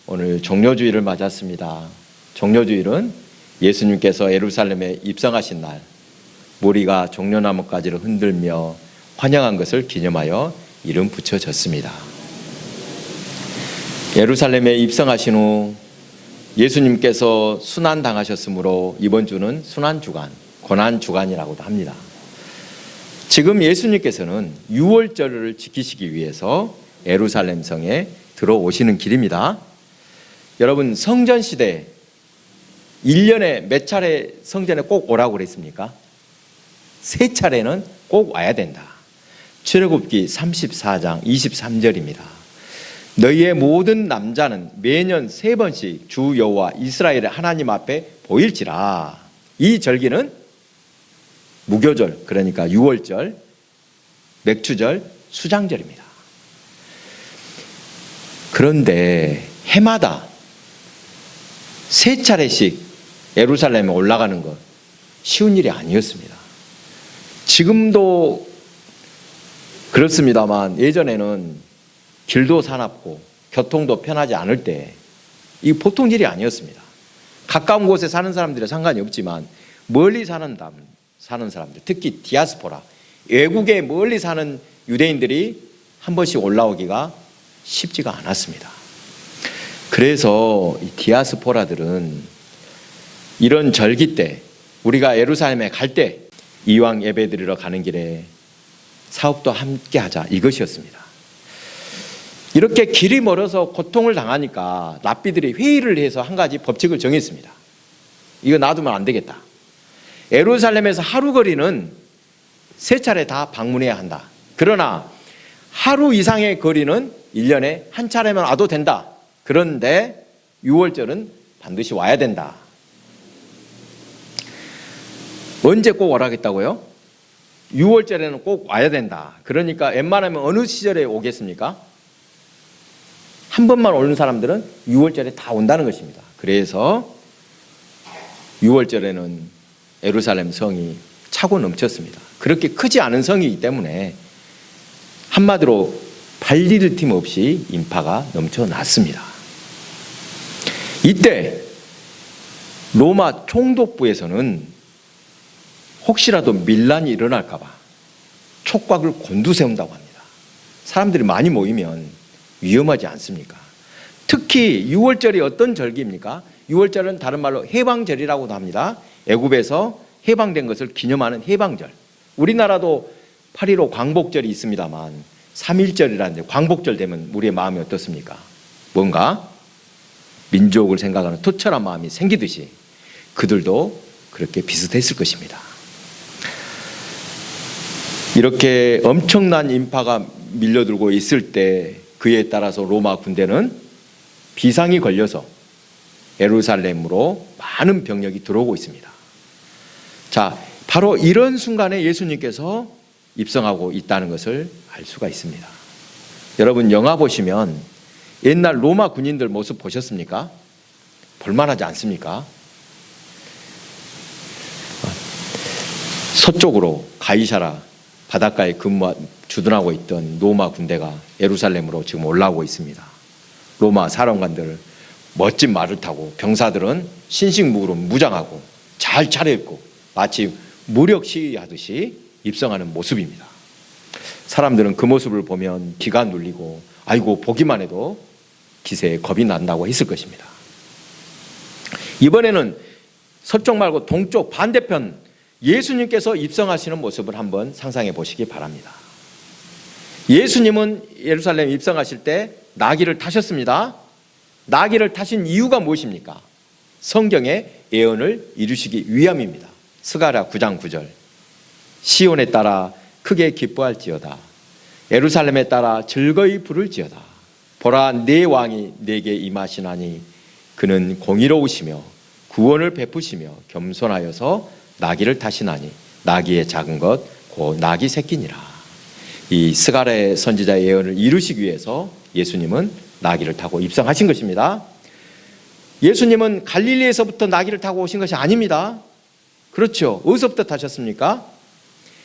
오늘 종려주일을 맞았습니다. 종려주일은 예수님께서 예루살렘에 입성하신 날, 무리가 종려나무가지를 흔들며 환영한 것을 기념하여 이름 붙여졌습니다. 예루살렘에 입성하신 후 예수님께서 순환당하셨으므로 이번 주는 순환주간, 고난주간이라고도 합니다. 지금 예수님께서는 유월절을 지키시기 위해서 예루살렘 성에 들어오시는 길입니다. 여러분, 성전시대 1년에 몇 차례 성전에 꼭 오라고 그랬습니까? 3차례는 꼭 와야 된다. 출애굽기 34장 23절입니다. 너희의 모든 남자는 매년 3번씩 주 여호와 이스라엘의 하나님 앞에 보일지라. 이 절기는 무교절, 그러니까 유월절, 맥추절, 수장절입니다. 그런데 해마다 3차례씩 예루살렘에 올라가는 것 쉬운 일이 아니었습니다. 지금도 그렇습니다만 예전에는 길도 사납고 교통도 편하지 않을 때 이 보통 일이 아니었습니다. 가까운 곳에 사는 사람들은 상관이 없지만 멀리 사는 사람들, 특히 디아스포라, 외국에 멀리 사는 유대인들이 한 번씩 올라오기가 쉽지가 않았습니다. 그래서 이 디아스포라들은 이런 절기 때, 우리가 예루살렘에 갈 때 이왕 예배드리러 가는 길에 사업도 함께 하자, 이것이었습니다. 이렇게 길이 멀어서 고통을 당하니까 랍비들이 회의를 해서 한 가지 법칙을 정했습니다. 이거 놔두면 안 되겠다. 예루살렘에서 하루 거리는 3차례 다 방문해야 한다. 그러나 하루 이상의 거리는 1년에 한 차례만 와도 된다. 그런데 6월절은 반드시 와야 된다. 언제 꼭 오라겠다고요? 6월절에는 꼭 와야 된다. 그러니까 웬만하면 어느 시절에 오겠습니까? 한 번만 오는 사람들은 6월절에 다 온다는 것입니다. 그래서 6월절에는 예루살렘 성이 차고 넘쳤습니다. 그렇게 크지 않은 성이기 때문에 한마디로 발디딜 틈 없이 인파가 넘쳐났습니다. 이때 로마 총독부에서는 혹시라도 밀란이 일어날까 봐 촉각을 곤두세운다고 합니다. 사람들이 많이 모이면 위험하지 않습니까? 특히 6월절이 어떤 절기입니까? 6월절은 다른 말로 해방절이라고도 합니다. 애굽에서 해방된 것을 기념하는 해방절. 우리나라도 8.15 광복절이 있습니다만 3.1절이라는데 광복절 되면 우리의 마음이 어떻습니까? 뭔가 민족을 생각하는 투철한 마음이 생기듯이 그들도 그렇게 비슷했을 것입니다. 이렇게 엄청난 인파가 밀려들고 있을 때 그에 따라서 로마 군대는 비상이 걸려서 예루살렘으로 많은 병력이 들어오고 있습니다. 자, 바로 이런 순간에 예수님께서 입성하고 있다는 것을 알 수가 있습니다. 여러분, 영화 보시면 옛날 로마 군인들 모습 보셨습니까? 볼만하지 않습니까? 서쪽으로 가이사라 바닷가에 주둔하고 있던 로마 군대가 예루살렘으로 지금 올라오고 있습니다. 로마 사령관들 멋진 말을 타고 병사들은 신식무로 무장하고 잘 차려입고 마치 무력 시위하듯이 입성하는 모습입니다. 사람들은 그 모습을 보면 기가 눌리고 아이고 보기만 해도 기세에 겁이 난다고 했을 것입니다. 이번에는 서쪽 말고 동쪽 반대편 예수님께서 입성하시는 모습을 한번 상상해 보시기 바랍니다. 예수님은 예루살렘 입성하실 때 나귀를 타셨습니다. 나귀를 타신 이유가 무엇입니까? 성경의 예언을 이루시기 위함입니다. 스가랴 9장 9절. 시온에 따라 크게 기뻐할지어다. 예루살렘에 따라 즐거이 부를지어다. 보라, 내 왕이 내게 임하시나니 그는 공의로우시며 구원을 베푸시며 겸손하여서 나귀를 타시나니 나귀의 작은 것 곧 나귀 새끼니라. 이 스가랴 선지자의 예언을 이루시기 위해서 예수님은 나귀를 타고 입성하신 것입니다. 예수님은 갈릴리에서부터 나귀를 타고 오신 것이 아닙니다. 그렇죠. 어디서부터 타셨습니까?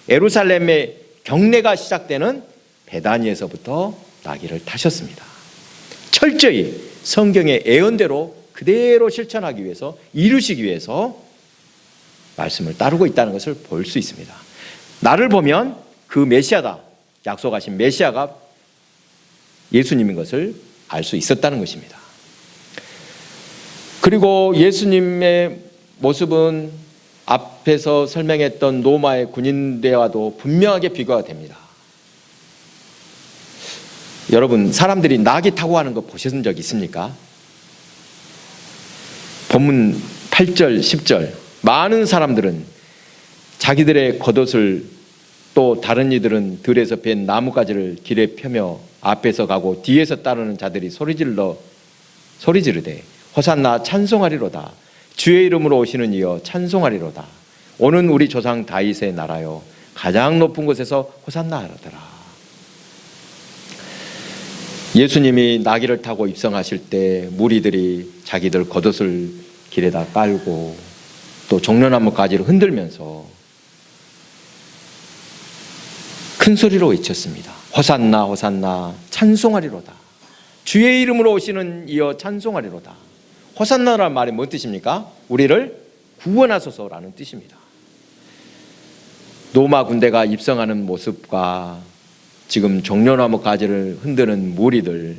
예루살렘의 경내가 시작되는 베다니에서부터 나귀를 타셨습니다. 철저히 성경의 예언대로 그대로 실천하기 위해서, 이루시기 위해서 말씀을 따르고 있다는 것을 볼 수 있습니다. 나를 보면 그 메시아다, 약속하신 메시아가 예수님인 것을 알 수 있었다는 것입니다. 그리고 예수님의 모습은 앞에서 설명했던 로마의 군인대와도 분명하게 비교가 됩니다. 여러분, 사람들이 나귀 타고 가는 거 보신 적 있습니까? 본문 8절, 10절, 많은 사람들은 자기들의 겉옷을, 또 다른 이들은 들에서 벤 나뭇가지를 길에 펴며 앞에서 가고 뒤에서 따르는 자들이 소리 지르되 호산나 찬송하리로다. 주의 이름으로 오시는 이여 찬송하리로다. 오는 우리 조상 다윗의 나라여 가장 높은 곳에서 호산나 하더라. 예수님이 나귀를 타고 입성하실 때 무리들이 자기들 겉옷을 길에다 깔고 또 종려나무 가지를 흔들면서 큰 소리로 외쳤습니다. 호산나 호산나 찬송하리로다. 주의 이름으로 오시는 이여 찬송하리로다. 호산나라는 말이 뭔 뜻입니까? 우리를 구원하소서라는 뜻입니다. 로마 군대가 입성하는 모습과 지금 종려나무 가지를 흔드는 무리들,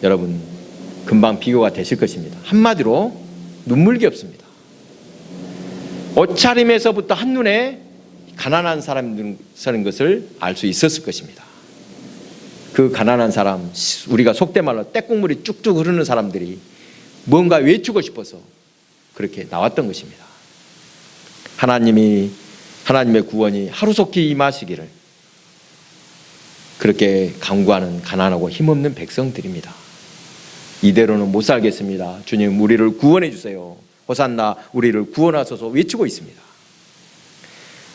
여러분 금방 비교가 되실 것입니다. 한마디로 눈물겹습니다. 옷차림에서부터 한눈에 가난한 사람인 것을 알 수 있었을 것입니다. 그 가난한 사람, 우리가 속된 말로 떼국물이 쭉쭉 흐르는 사람들이 뭔가 외치고 싶어서 그렇게 나왔던 것입니다. 하나님의 구원이 하루속히 임하시기를 그렇게 간구하는 가난하고 힘없는 백성들입니다. 이대로는 못 살겠습니다. 주님, 우리를 구원해 주세요. 호산나, 우리를 구원하소서 외치고 있습니다.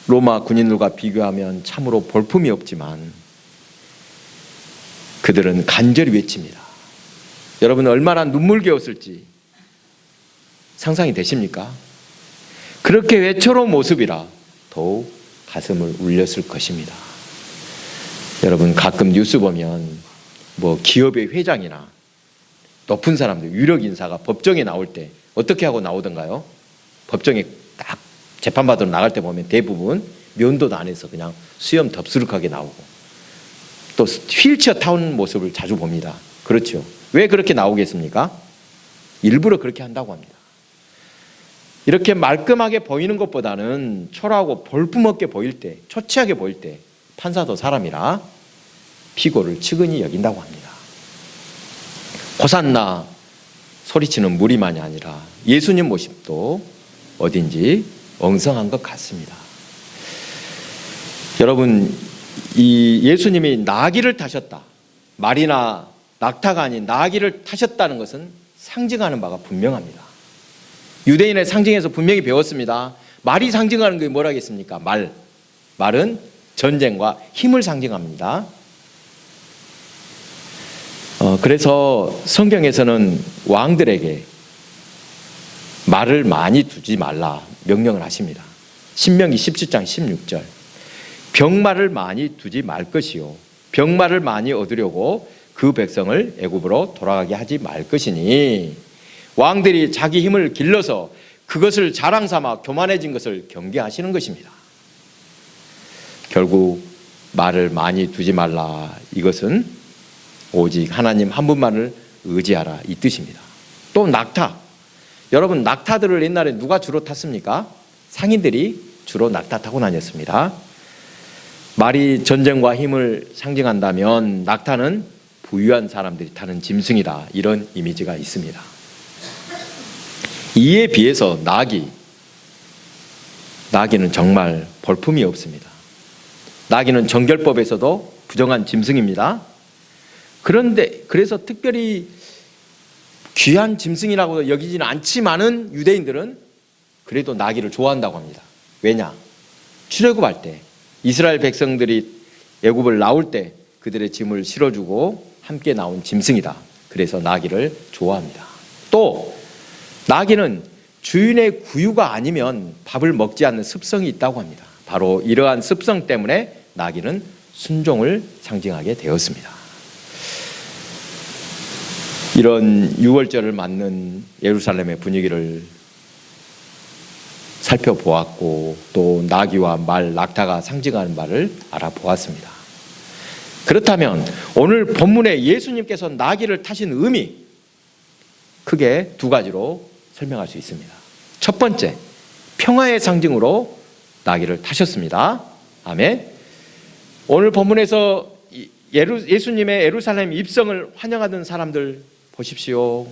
로마 군인들과 비교하면 참으로 볼품이 없지만 그들은 간절히 외칩니다. 여러분, 얼마나 눈물겨웠을지 상상이 되십니까? 그렇게 외쳐로운 모습이라 더욱 가슴을 울렸을 것입니다. 여러분, 가끔 뉴스 보면 기업의 회장이나 높은 사람들, 유력 인사가 법정에 나올 때 어떻게 하고 나오던가요? 법정에 딱 재판받으러 나갈 때 보면 대부분 면도도 안 해서 그냥 수염 덥수룩하게 나오고 또 휠체어 타는 모습을 자주 봅니다. 그렇죠. 왜 그렇게 나오겠습니까? 일부러 그렇게 한다고 합니다. 이렇게 말끔하게 보이는 것보다는 초라하고 볼품없게 보일 때, 초췌하게 보일 때 판사도 사람이라 피고를 측은히 여긴다고 합니다. 호산나 소리치는 무리만이 아니라 예수님 모습도 어딘지 엉성한 것 같습니다. 여러분, 이 예수님이 나귀를 타셨다, 말이나 낙타가 아닌 나귀를 타셨다는 것은 상징하는 바가 분명합니다. 유대인의 상징에서 분명히 배웠습니다. 말이 상징하는 게 뭐라겠습니까? 말은 전쟁과 힘을 상징합니다. 그래서 성경에서는 왕들에게 말을 많이 두지 말라 명령을 하십니다. 신명기 17장 16절. 병말을 많이 두지 말 것이요 병말을 많이 얻으려고 그 백성을 애굽으로 돌아가게 하지 말 것이니, 왕들이 자기 힘을 길러서 그것을 자랑 삼아 교만해진 것을 경계하시는 것입니다. 결국 말을 많이 두지 말라, 이것은 오직 하나님 한 분만을 의지하라, 이 뜻입니다. 또 낙타, 여러분 낙타들을 옛날에 누가 주로 탔습니까? 상인들이 주로 낙타 타고 다녔습니다. 말이 전쟁과 힘을 상징한다면 낙타는 부유한 사람들이 타는 짐승이다, 이런 이미지가 있습니다. 이에 비해서 나귀는 정말 볼품이 없습니다. 나귀는 정결법에서도 부정한 짐승입니다. 그런데 그래서 특별히 귀한 짐승이라고 여기지는 않지만은 유대인들은 그래도 나귀를 좋아한다고 합니다. 왜냐? 출애굽할 때 이스라엘 백성들이 애굽을 나올 때 그들의 짐을 실어주고 함께 나온 짐승이다. 그래서 나귀를 좋아합니다. 또 나귀는 주인의 구유가 아니면 밥을 먹지 않는 습성이 있다고 합니다. 바로 이러한 습성 때문에 나귀는 순종을 상징하게 되었습니다. 이런 유월절을 맞는 예루살렘의 분위기를 살펴보았고 또 나귀와 말, 낙타가 상징하는 바를 알아보았습니다. 그렇다면 오늘 본문에 예수님께서 나귀를 타신 의미 크게 두 가지로 설명할 수 있습니다. 첫 번째, 평화의 상징으로 나귀를 타셨습니다. 아멘. 오늘 본문에서 예수님의 예루살렘 입성을 환영하던 사람들 보십시오.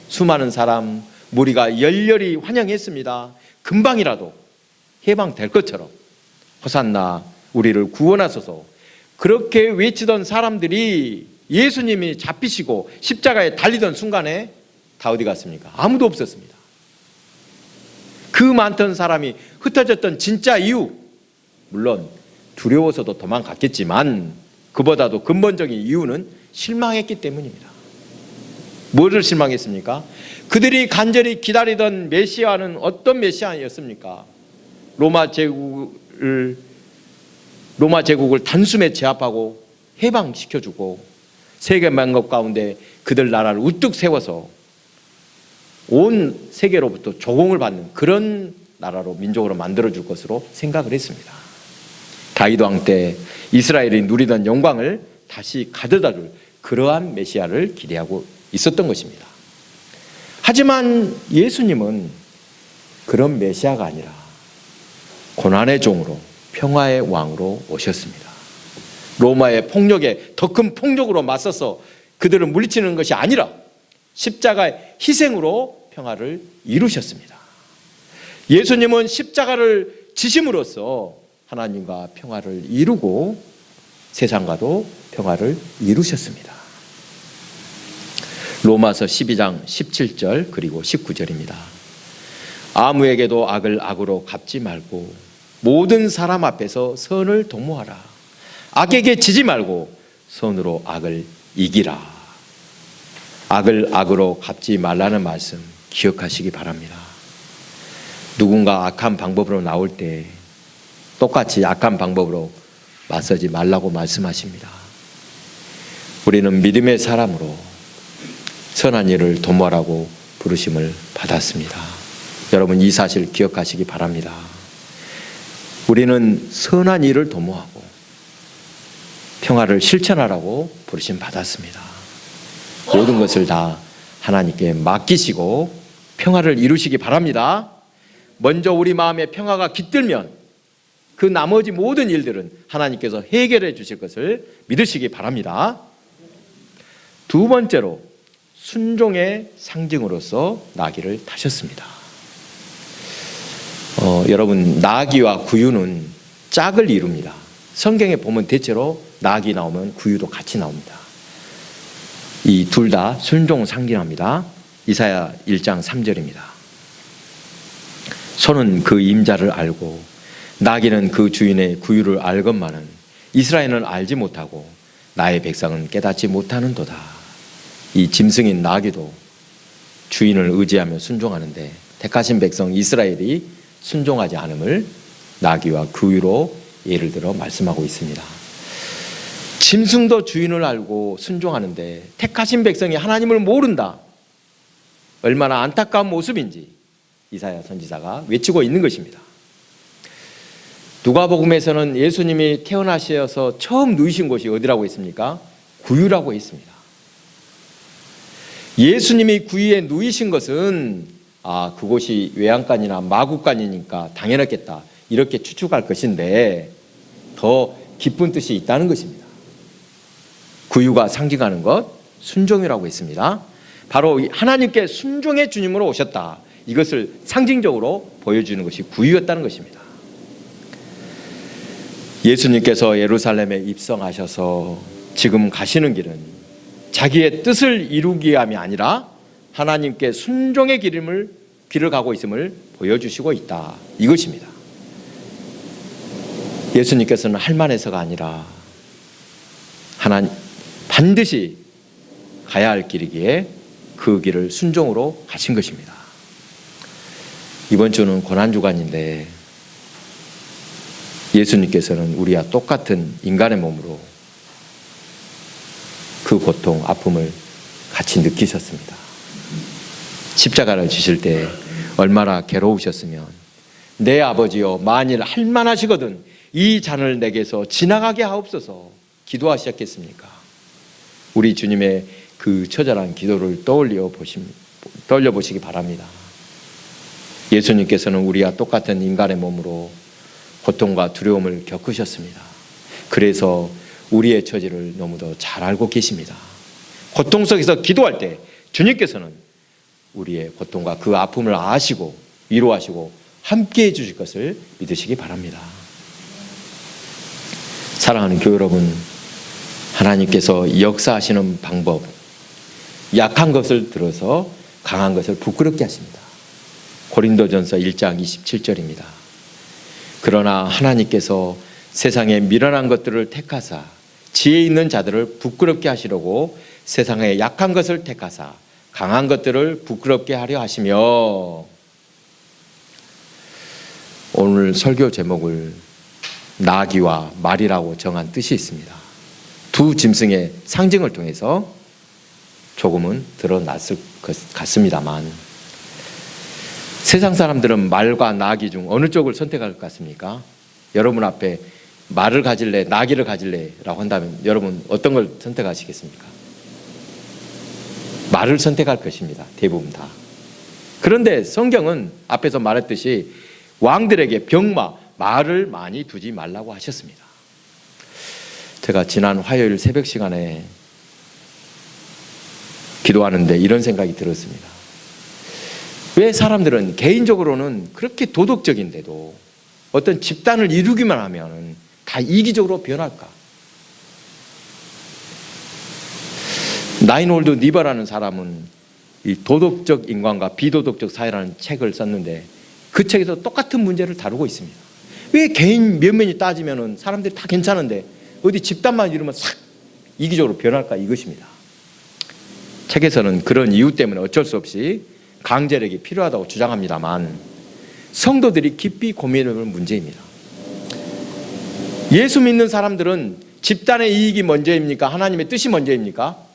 수많은 사람, 무리가 열렬히 환영했습니다. 금방이라도 해방될 것처럼 호산나 우리를 구원하소서 그렇게 외치던 사람들이 예수님이 잡히시고 십자가에 달리던 순간에 다 어디 갔습니까? 아무도 없었습니다. 그 많던 사람이 흩어졌던 진짜 이유, 물론 두려워서도 도망갔겠지만 그보다도 근본적인 이유는 실망했기 때문입니다. 뭐를 실망했습니까? 그들이 간절히 기다리던 메시아는 어떤 메시아였습니까? 로마 제국을 단숨에 제압하고 해방시켜주고 세계 만국 가운데 그들 나라를 우뚝 세워서 온 세계로부터 조공을 받는 그런 나라로 민족으로 만들어줄 것으로 생각을 했습니다. 다윗 왕 때 이스라엘이 누리던 영광을 다시 가져다줄 그러한 메시아를 기대하고 있었던 것입니다. 하지만 예수님은 그런 메시아가 아니라 고난의 종으로 평화의 왕으로 오셨습니다. 로마의 폭력에 더 큰 폭력으로 맞서서 그들을 물리치는 것이 아니라 십자가의 희생으로 평화를 이루셨습니다. 예수님은 십자가를 지심으로써 하나님과 평화를 이루고 세상과도 평화를 이루셨습니다. 로마서 12장 17절 그리고 19절입니다. 아무에게도 악을 악으로 갚지 말고 모든 사람 앞에서 선을 도모하라. 악에게 지지 말고 선으로 악을 이기라. 악을 악으로 갚지 말라는 말씀 기억하시기 바랍니다. 누군가 악한 방법으로 나올 때 똑같이 악한 방법으로 맞서지 말라고 말씀하십니다. 우리는 믿음의 사람으로 선한 일을 도모하라고 부르심을 받았습니다. 여러분 이 사실 기억하시기 바랍니다. 우리는 선한 일을 도모하고 평화를 실천하라고 부르심 받았습니다. 모든 것을 다 하나님께 맡기시고 평화를 이루시기 바랍니다. 먼저 우리 마음에 평화가 깃들면 그 나머지 모든 일들은 하나님께서 해결해 주실 것을 믿으시기 바랍니다. 두 번째로 순종의 상징으로서 나귀를 타셨습니다. 여러분 나귀와 구유는 짝을 이룹니다. 성경에 보면 대체로 나귀 나오면 구유도 같이 나옵니다. 이 둘 다 순종 상징합니다. 이사야 1장 3절입니다. 소는 그 임자를 알고 나귀는 그 주인의 구유를 알건만은 이스라엘은 알지 못하고 나의 백성은 깨닫지 못하는도다. 이 짐승인 나귀도 주인을 의지하며 순종하는데 택하신 백성 이스라엘이 순종하지 않음을 나귀와 구유로 예를 들어 말씀하고 있습니다. 짐승도 주인을 알고 순종하는데 택하신 백성이 하나님을 모른다. 얼마나 안타까운 모습인지 이사야 선지자가 외치고 있는 것입니다. 누가복음에서는 예수님이 태어나셔서 처음 누이신 곳이 어디라고 했습니까? 구유라고 했습니다. 예수님이 구유에 누이신 것은 그곳이 외양간이나 마구간이니까 당연했겠다 이렇게 추측할 것인데 더 깊은 뜻이 있다는 것입니다. 구유가 상징하는 것 순종이라고 했습니다. 바로 하나님께 순종의 주님으로 오셨다. 이것을 상징적으로 보여주는 것이 구유였다는 것입니다. 예수님께서 예루살렘에 입성하셔서 지금 가시는 길은 자기의 뜻을 이루기 위함이 아니라 하나님께 순종의 길을 가고 있음을 보여주시고 있다. 이것입니다. 예수님께서는 할만해서가 아니라 반드시 가야 할 길이기에 그 길을 순종으로 가신 것입니다. 이번 주는 고난주간인데 예수님께서는 우리와 똑같은 인간의 몸으로 그 고통, 아픔을 같이 느끼셨습니다. 십자가를 지실 때 얼마나 괴로우셨으면 내 아버지여 만일 할만하시거든 이 잔을 내게서 지나가게 하옵소서 기도하셨겠습니까? 우리 주님의 그 처절한 기도를 떠올려 보시기 바랍니다. 예수님께서는 우리와 똑같은 인간의 몸으로 고통과 두려움을 겪으셨습니다. 그래서 우리의 처지를 너무도 잘 알고 계십니다. 고통 속에서 기도할 때 주님께서는 우리의 고통과 그 아픔을 아시고 위로하시고 함께해 주실 것을 믿으시기 바랍니다. 사랑하는 교회 여러분, 하나님께서 역사하시는 방법, 약한 것을 들어서 강한 것을 부끄럽게 하십니다. 고린도전서 1장 27절입니다. 그러나 하나님께서 세상에 미련한 것들을 택하사 지혜 있는 자들을 부끄럽게 하시려고 세상에 약한 것을 택하사 강한 것들을 부끄럽게 하려 하시며, 오늘 설교 제목을 나귀와 말이라고 정한 뜻이 있습니다. 두 짐승의 상징을 통해서 조금은 드러났을 것 같습니다만, 세상 사람들은 말과 나귀 중 어느 쪽을 선택할 것 같습니까? 여러분 앞에 말을 가질래, 나귀를 가질래 라고 한다면 여러분 어떤 걸 선택하시겠습니까? 말을 선택할 것입니다. 대부분 다. 그런데 성경은 앞에서 말했듯이 왕들에게 병마, 말을 많이 두지 말라고 하셨습니다. 제가 지난 화요일 새벽 시간에 기도하는데 이런 생각이 들었습니다. 왜 사람들은 개인적으로는 그렇게 도덕적인데도 어떤 집단을 이루기만 하면 다 이기적으로 변할까? 나인홀드 니버라는 사람은 이 도덕적 인간과 비도덕적 사회라는 책을 썼는데 그 책에서 똑같은 문제를 다루고 있습니다. 왜 개인 면면이 따지면 사람들이 다 괜찮은데 어디 집단만 이루면 싹 이기적으로 변할까, 이것입니다. 책에서는 그런 이유 때문에 어쩔 수 없이 강제력이 필요하다고 주장합니다만, 성도들이 깊이 고민해볼 문제입니다. 예수 믿는 사람들은 집단의 이익이 먼저입니까? 하나님의 뜻이 먼저입니까?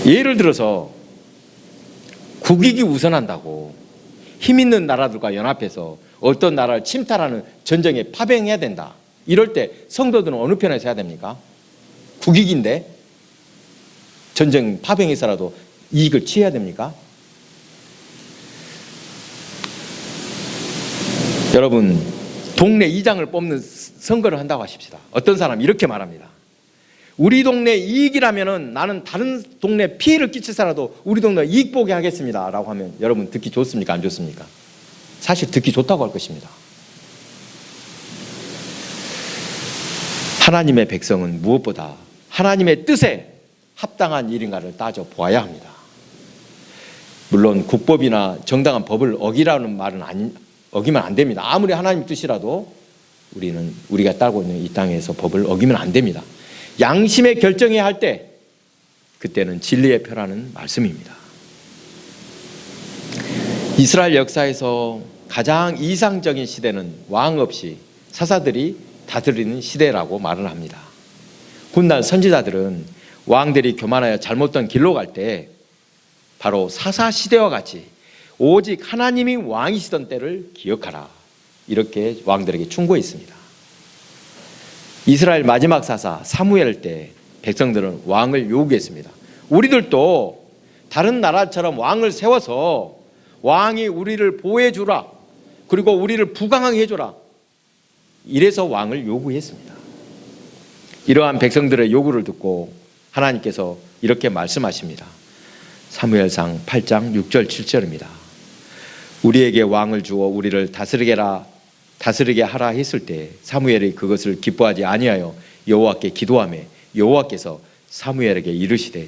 예를 들어서 국익이 우선한다고 힘 있는 나라들과 연합해서 어떤 나라를 침탈하는 전쟁에 파병해야 된다, 이럴 때 성도들은 어느 편에 서야 됩니까? 국익인데 전쟁 파병해서라도 이익을 취해야 됩니까? 여러분, 동네 이장을 뽑는 선거를 한다고 하십시다. 어떤 사람이 이렇게 말합니다. 우리 동네 이익이라면 나는 다른 동네 피해를 끼치서라도 우리 동네 이익 보게 하겠습니다 라고 하면 여러분 듣기 좋습니까? 안 좋습니까? 사실 듣기 좋다고 할 것입니다. 하나님의 백성은 무엇보다 하나님의 뜻에 합당한 일인가를 따져 보아야 합니다. 물론 국법이나 정당한 법을 어기라는 말은 어기면 안 됩니다. 아무리 하나님 뜻이라도 우리가 따르고 있는 이 땅에서 법을 어기면 안 됩니다. 양심에 결정해야 할 때 그때는 진리의 표라는 말씀입니다. 이스라엘 역사에서 가장 이상적인 시대는 왕 없이 사사들이 다스리는 시대라고 말을 합니다. 훗날 선지자들은 왕들이 교만하여 잘못된 길로 갈 때 바로 사사 시대와 같이 오직 하나님이 왕이시던 때를 기억하라, 이렇게 왕들에게 충고했습니다. 이스라엘 마지막 사사 사무엘 때 백성들은 왕을 요구했습니다. 우리들도 다른 나라처럼 왕을 세워서 왕이 우리를 보호해주라, 그리고 우리를 부강하게 해줘라, 이래서 왕을 요구했습니다. 이러한 백성들의 요구를 듣고 하나님께서 이렇게 말씀하십니다. 사무엘상 8장 6절 7절입니다. 우리에게 왕을 주어 우리를 다스리게 하라 했을 때 사무엘이 그것을 기뻐하지 아니하여 여호와께 기도하며 여호와께서 사무엘에게 이르시되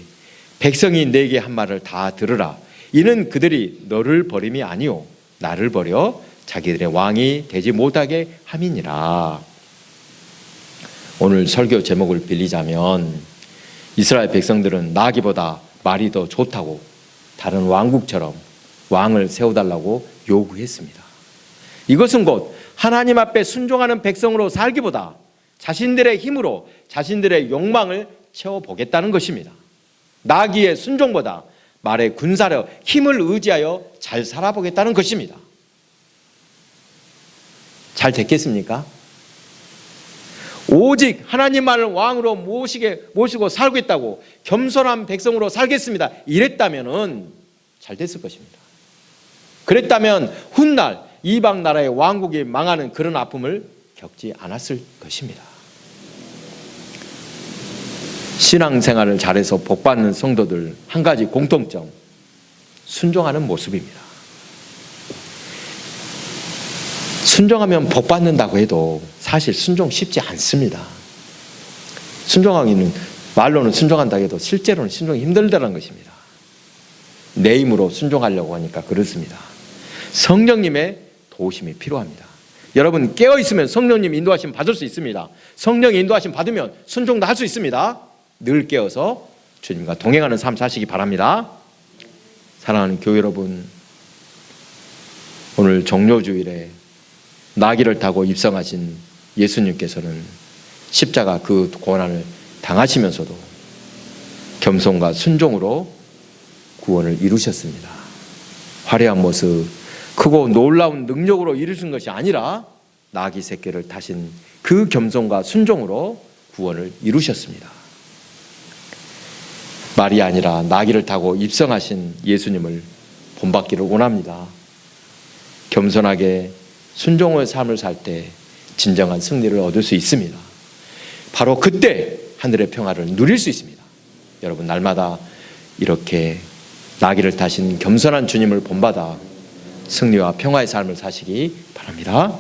백성이 내게 한 말을 다 들으라. 이는 그들이 너를 버림이 아니오 나를 버려 자기들의 왕이 되지 못하게 함이니라. 오늘 설교 제목을 빌리자면 이스라엘 백성들은 나귀보다 말이 더 좋다고 다른 왕국처럼 왕을 세워달라고 요구했습니다. 이것은 곧 하나님 앞에 순종하는 백성으로 살기보다 자신들의 힘으로 자신들의 욕망을 채워보겠다는 것입니다. 나귀의 순종보다 말의 군사력, 힘을 의지하여 잘 살아보겠다는 것입니다. 잘 됐겠습니까? 오직 하나님만을 왕으로 모시고 살겠다고 겸손한 백성으로 살겠습니다. 이랬다면 잘 됐을 것입니다. 그랬다면 훗날 이방 나라의 왕국이 망하는 그런 아픔을 겪지 않았을 것입니다. 신앙생활을 잘해서 복받는 성도들 한 가지 공통점, 순종하는 모습입니다. 순종하면 복받는다고 해도 사실 순종 쉽지 않습니다. 순종하기는 말로는 순종한다고 해도 실제로는 순종이 힘들다는 것입니다. 내 힘으로 순종하려고 하니까 그렇습니다. 성령님의 도우심이 필요합니다. 여러분 깨어있으면 성령님 인도하심 받을 수 있습니다. 성령 인도하심 받으면 순종도 할 수 있습니다. 늘 깨어서 주님과 동행하는 삶 사시기 바랍니다. 사랑하는 교회 여러분, 오늘 종료주일에 나귀를 타고 입성하신 예수님께서는 십자가 그 고난을 당하시면서도 겸손과 순종으로 구원을 이루셨습니다. 화려한 모습, 크고 놀라운 능력으로 이루신 것이 아니라 나귀 새끼를 타신 그 겸손과 순종으로 구원을 이루셨습니다. 말이 아니라 나귀를 타고 입성하신 예수님을 본받기를 원합니다. 겸손하게 순종의 삶을 살 때 진정한 승리를 얻을 수 있습니다. 바로 그때 하늘의 평화를 누릴 수 있습니다. 여러분 날마다 이렇게 나귀를 타신 겸손한 주님을 본받아 승리와 평화의 삶을 사시기 바랍니다.